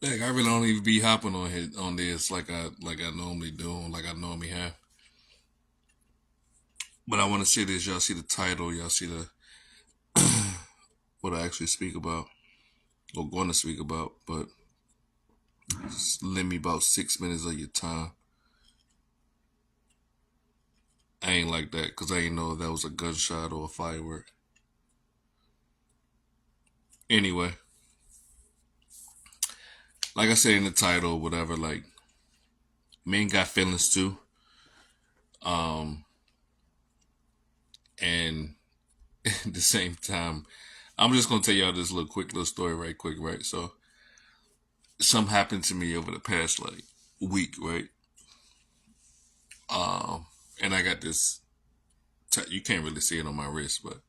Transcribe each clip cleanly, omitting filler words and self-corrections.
Like I really don't even be hopping on this like I normally do, like I normally have. But I want to say this: y'all see the title, y'all see the what I actually speak about or going to speak about. But just lend me about 6 minutes of your time. I ain't like that because I ain't know if that was a gunshot or a firework. Anyway, like I said in the title, whatever. Like men got feelings too, um, and at the same time, I'm just gonna tell y'all this little story right quick, right? So something happened to me over the past like week, right? Um, and I got this. You can't really see it on my wrist, but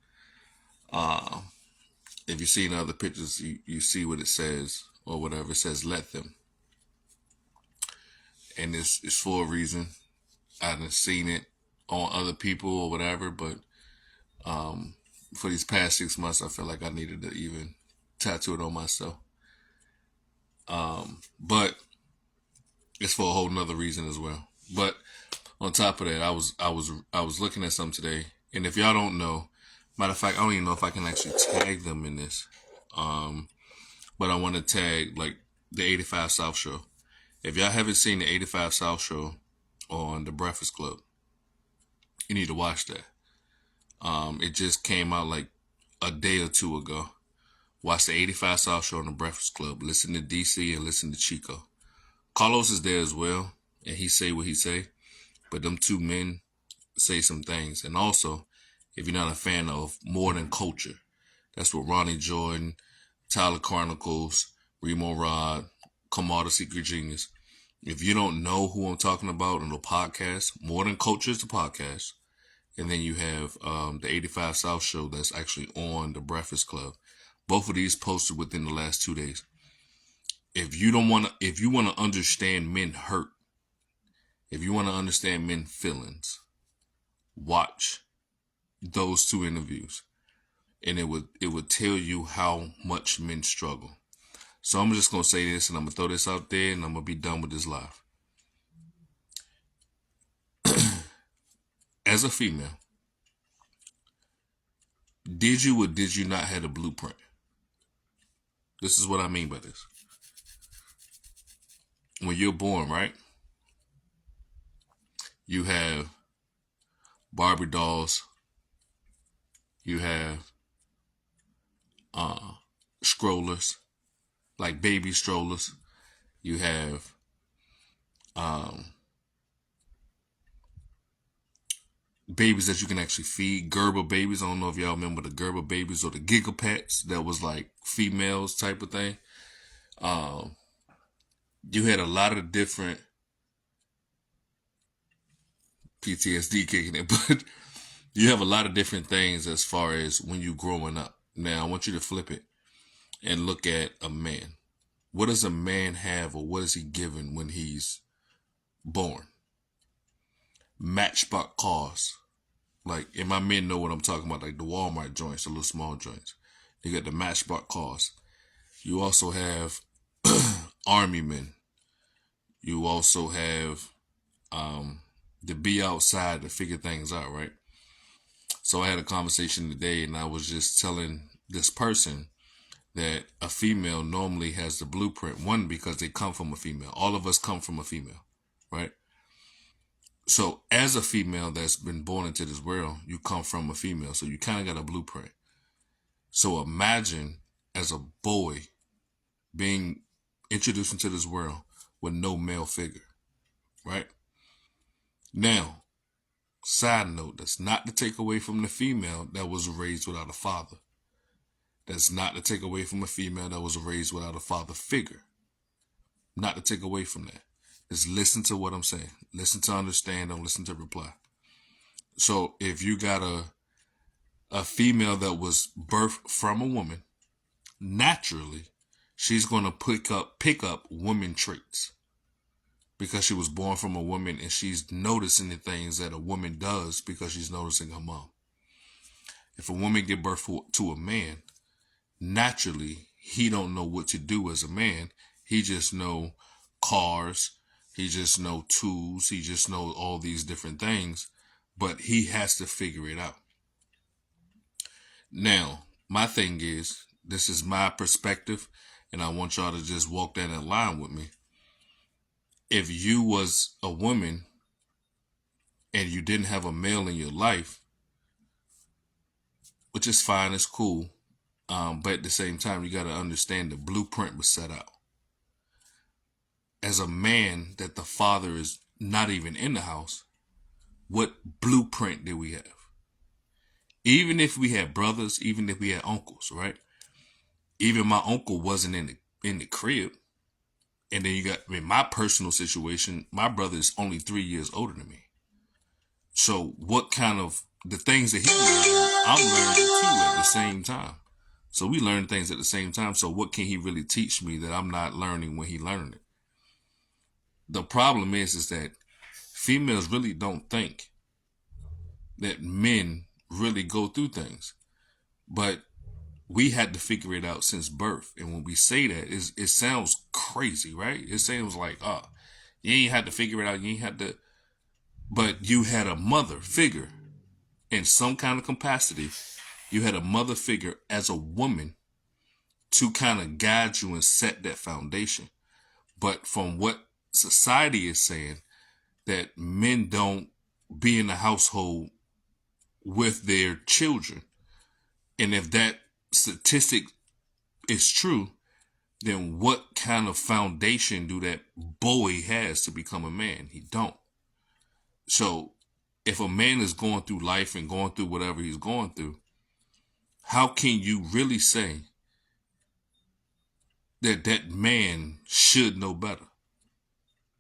if you see in other pictures, you see what it says or whatever. It says "let them," and it's for a reason. I haven't seen it on other people or whatever, but for these past 6 months, I felt like I needed to even tattoo it on myself. But it's for a whole nother reason as well. But on top of that, I was looking at something today, and if y'all don't know, matter of fact, I don't even know if I can actually tag them in this. Um, but I want to tag like the 85 South Show. If y'all haven't seen the 85 South Show on the Breakfast Club, you need to watch that. It just came out like a day or two ago. Watch the 85 South Show on the Breakfast Club. Listen to DC and listen to Chico. Carlos is there as well, and he say what he say. But them two men say some things. And also, if you're not a fan of More Than Culture, that's what Ronnie Jordan, Tyler Chronicles, Remo Rod, Kamar the Secret Genius. If you don't know who I'm talking about on the podcast, More Than Culture is the podcast. And then you have the 85 South Show that's actually on the Breakfast Club. Both of these posted within the last 2 days. If you want to understand men hurt, if you want to understand men feelings, watch those two interviews, and it would tell you how much men struggle. So I'm just gonna say this, and I'm gonna throw this out there, and I'm gonna be done with this live. As a female, did you or did you not have a blueprint? This is what I mean by this. When you're born, right? You have Barbie dolls. You have strollers, like baby strollers. You have um, babies that you can actually feed. Gerber babies. I don't know if y'all remember the Gerber babies or the Gigapets. That was like females type of thing. Um, you had a lot of different PTSD kicking it, but you have a lot of different things as far as when you growing up. Now I want you to flip it and look at a man. What does a man have, or what is he given when he's born? Matchbox cars. Like, and my men know what I'm talking about, like the Walmart joints, the little small joints. You got the Matchbox cars. You also have army men. You also have to be outside to figure things out, right? So I had a conversation today, and I was just telling this person that a female normally has the blueprint. One, because they come from a female. All of us come from a female, right? So as a female that's been born into this world, you come from a female. So you kind of got a blueprint. So imagine as a boy being introduced into this world with no male figure, right? Now, side note, that's not to take away from the female that was raised without a father. That's not to take away from a female that was raised without a father figure. Not to take away from that. Just listen to what I'm saying. Listen to understand, don't listen to reply. So if you got a female that was birthed from a woman, naturally, she's gonna pick up woman traits because she was born from a woman, and she's noticing the things that a woman does because she's noticing her mom. If a woman give birth to a man, naturally he don't know what to do as a man. He just know cars. He just know tools. He just know all these different things, but he has to figure it out. Now, my thing is, this is my perspective, and I want y'all to just walk that in line with me. If you was a woman and you didn't have a male in your life, which is fine, it's cool, but at the same time, you got to understand the blueprint was set out. As a man that the father is not even in the house, what blueprint did we have? Even if we had brothers, even if we had uncles, right? Even my uncle wasn't in the crib. And then you got, in my personal situation, my brother is only 3 years older than me. So what kind of, the things that he learned, I'm learning too at the same time. So we learn things at the same time. So what can he really teach me that I'm not learning when he learned it? The problem is that females really don't think that men really go through things. But we had to figure it out since birth. And when we say that, it sounds crazy, right? It sounds like, you ain't had to figure it out. You ain't had to, but you had a mother figure in some kind of capacity. You had a mother figure as a woman to kind of guide you and set that foundation. But from what society is saying, that men don't be in the household with their children. And if that statistic is true, then what kind of foundation do that boy has to become a man? He don't. So if a man is going through life and going through whatever he's going through, how can you really say that that man should know better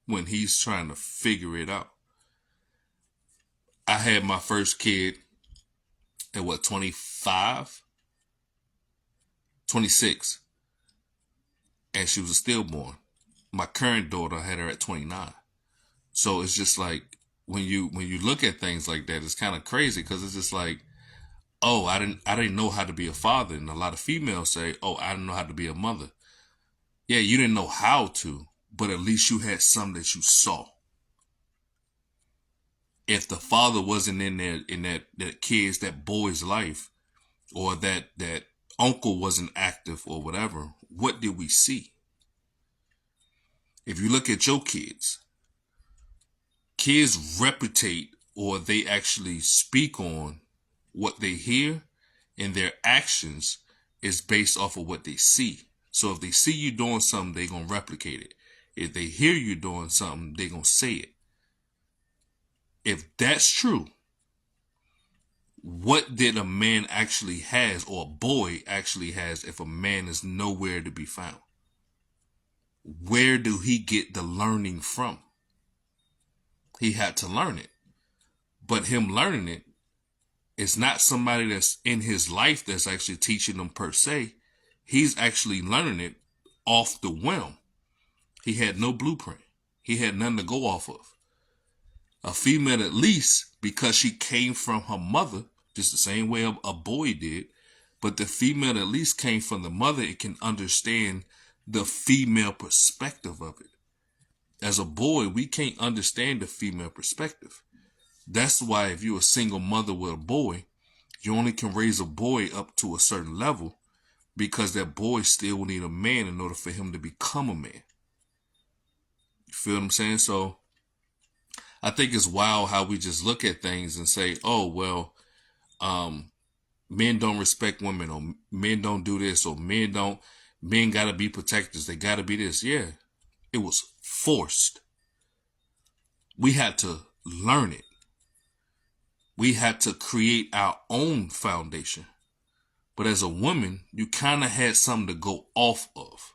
when he's trying to figure it out? I had my first kid at 25, 26, and she was a stillborn. My current daughter, I had her at 29. So it's just like, when you look at things like that, it's kind of crazy, because it's just like, oh, I didn't know how to be a father. And a lot of females say, oh, I didn't know how to be a mother. Yeah, you didn't know how to, but at least you had something that you saw. If the father wasn't in there, in that kid's, that boy's life, or that uncle wasn't active or whatever, what did we see? If you look at your kids reputate, or they actually speak on what they hear, and their actions is based off of what they see. So if they see you doing something, they're going to replicate it. If they hear you doing something, they're going to say it. If that's true, what did a man actually has, or a boy actually has, if a man is nowhere to be found? Where do he get the learning from? He had to learn it. But him learning it, it's not somebody that's in his life that's actually teaching him per se. He's actually learning it off the whim. He had no blueprint. He had nothing to go off of. A female, at least, because she came from her mother, just the same way a boy did, but the female at least came from the mother, it can understand the female perspective of it. As a boy, we can't understand the female perspective. That's why if you're a single mother with a boy, you only can raise a boy up to a certain level, because that boy still will need a man in order for him to become a man. You feel what I'm saying? So I think it's wild how we just look at things and say, oh, well, men don't respect women, or men don't do this, or men got to be protectors. They got to be this. Yeah, it was forced. We had to learn it. We had to create our own foundation. But as a woman, you kind of had something to go off of.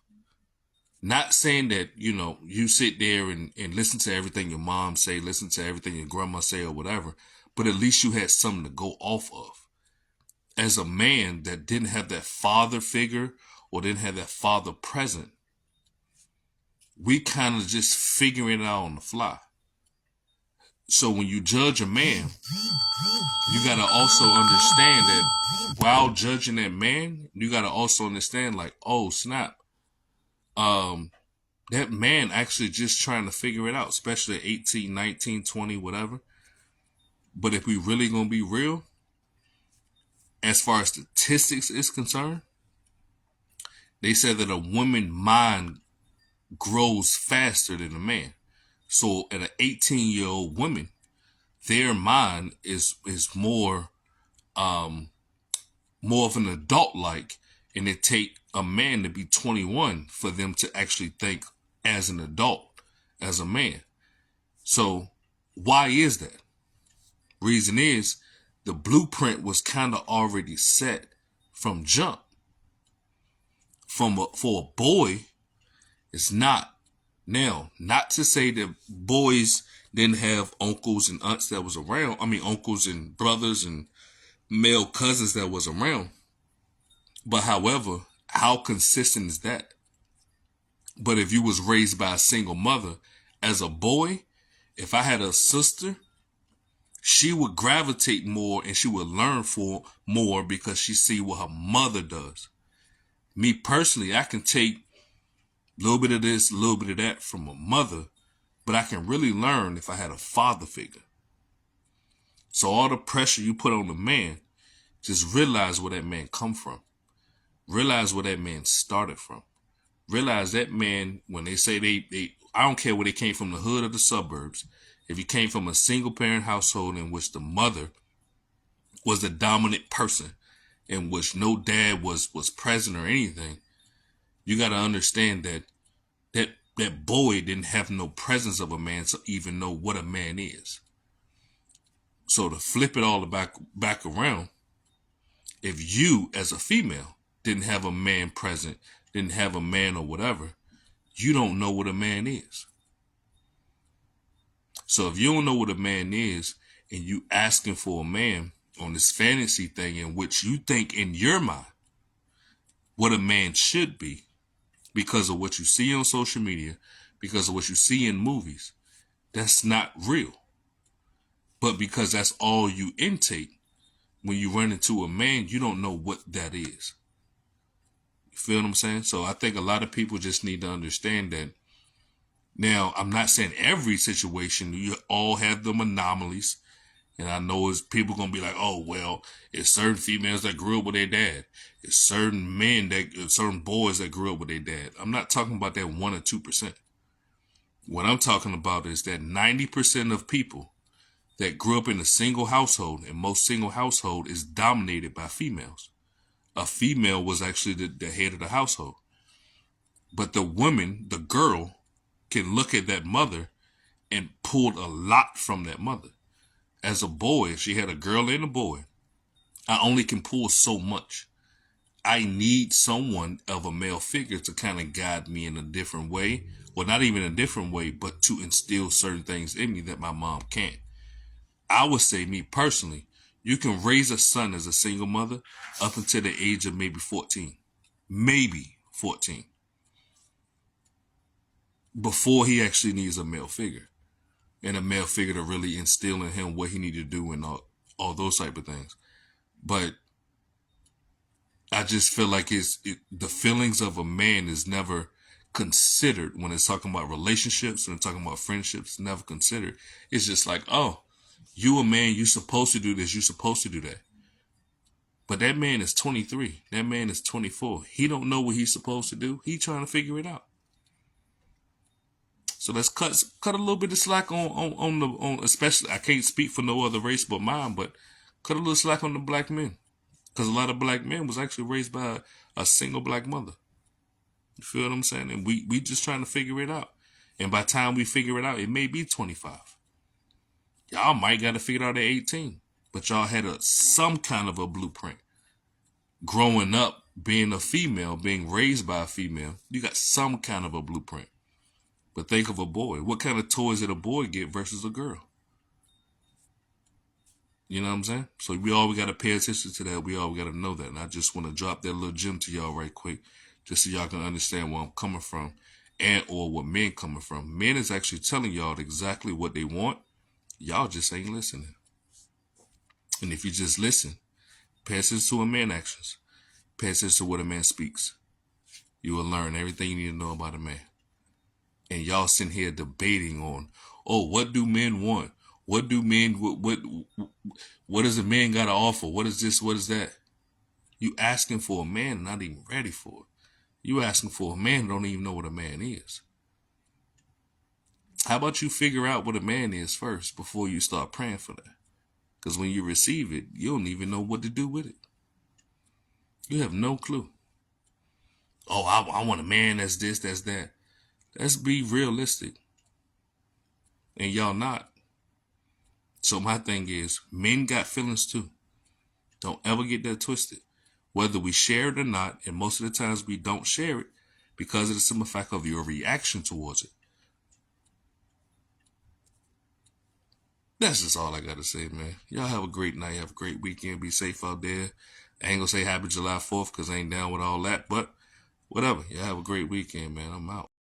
Not saying that, you sit there and listen to everything your mom say, listen to everything your grandma say or whatever, but at least you had something to go off of. As a man that didn't have that father figure, or didn't have that father present, we kind of just figuring it out on the fly. So when you judge a man, you got to also understand that while judging that man, you got to also understand, like, oh, snap. that man actually just trying to figure it out, especially at 18, 19, 20, whatever. But if we really going to be real, as far as statistics is concerned, they said that a woman's mind grows faster than a man. So at an 18-year-old woman, their mind is more more of an adult like, and it take a man to be 21 for them to actually think as an adult, as a man. So why is that? Reason is the blueprint was kind of already set from jump. For a boy, it's not. Now, not to say that boys didn't have uncles and aunts that was around. I mean, uncles and brothers and male cousins that was around. But however, how consistent is that? But if you was raised by a single mother, as a boy, if I had a sister, she would gravitate more and she would learn for more because she see what her mother does. Me personally, I can take a little bit of this, a little bit of that from a mother, but I can really learn if I had a father figure. So all the pressure you put on the man, just realize where that man come from. Realize where that man started from. Realize that man, when they say they I don't care where they came from, the hood or the suburbs. If you came from a single parent household in which the mother was the dominant person, in which no dad was present or anything, you got to understand that boy didn't have no presence of a man to even know what a man is. So to flip it all back around, if you as a female didn't have a man present, didn't have a man or whatever, you don't know what a man is. So if you don't know what a man is and you asking for a man on this fantasy thing in which you think in your mind what a man should be because of what you see on social media, because of what you see in movies, that's not real. But because that's all you intake, when you run into a man, you don't know what that is. You feel what I'm saying? So I think a lot of people just need to understand that. Now, I'm not saying every situation, you all have them anomalies. And I know it's people going to be like, oh, well, it's certain females that grew up with their dad. It's certain certain boys that grew up with their dad. I'm not talking about that 1 or 2%. What I'm talking about is that 90% of people that grew up in a single household, and most single household is dominated by females. A female was actually the head of the household. But the woman, the girl, can look at that mother and pull a lot from that mother. As a boy, if she had a girl and a boy, I only can pull so much. I need someone of a male figure to kind of guide me in a different way. Well, not even a different way, but to instill certain things in me that my mom can't. I would say, me personally, you can raise a son as a single mother up until the age of maybe 14. Maybe 14. Before he actually needs a male figure. And a male figure to really instill in him what he need to do and all those type of things. But I just feel like the feelings of a man is never considered when it's talking about relationships and talking about friendships. Never considered. It's just like, oh, you a man, you supposed to do this, you supposed to do that. But that man is 23. That man is 24. He don't know what he's supposed to do. He trying to figure it out. So let's cut a little bit of slack on especially, I can't speak for no other race but mine, but cut a little slack on the black men. Because a lot of black men was actually raised by a single black mother. You feel what I'm saying? And we just trying to figure it out. And by the time we figure it out, it may be 25. Y'all might got to figure it out at 18. But y'all had some kind of a blueprint. Growing up, being a female, being raised by a female, you got some kind of a blueprint. But think of a boy. What kind of toys did a boy get versus a girl? You know what I'm saying? So we got to pay attention to that. We got to know that. And I just want to drop that little gem to y'all right quick, just so y'all can understand where I'm coming from and or what men coming from. Men is actually telling y'all exactly what they want. Y'all just ain't listening. And if you just listen, pay attention to a man's actions. Pay attention to what a man speaks. You will learn everything you need to know about a man. And y'all sitting here debating on, oh, what do men want? What do men, what does a man got to offer? What is this? What is that? You asking for a man not even ready for it. You asking for a man who don't even know what a man is. How about you figure out what a man is first before you start praying for that? Because when you receive it, you don't even know what to do with it. You have no clue. Oh, I want a man that's this, that's that. Let's be realistic. And y'all not. So my thing is, men got feelings too. Don't ever get that twisted. Whether we share it or not, and most of the times we don't share it because of the simple fact of your reaction towards it. That's just all I got to say, man. Y'all have a great night. Have a great weekend. Be safe out there. I ain't going to say happy July 4th because I ain't down with all that. But whatever. Y'all have a great weekend, man. I'm out.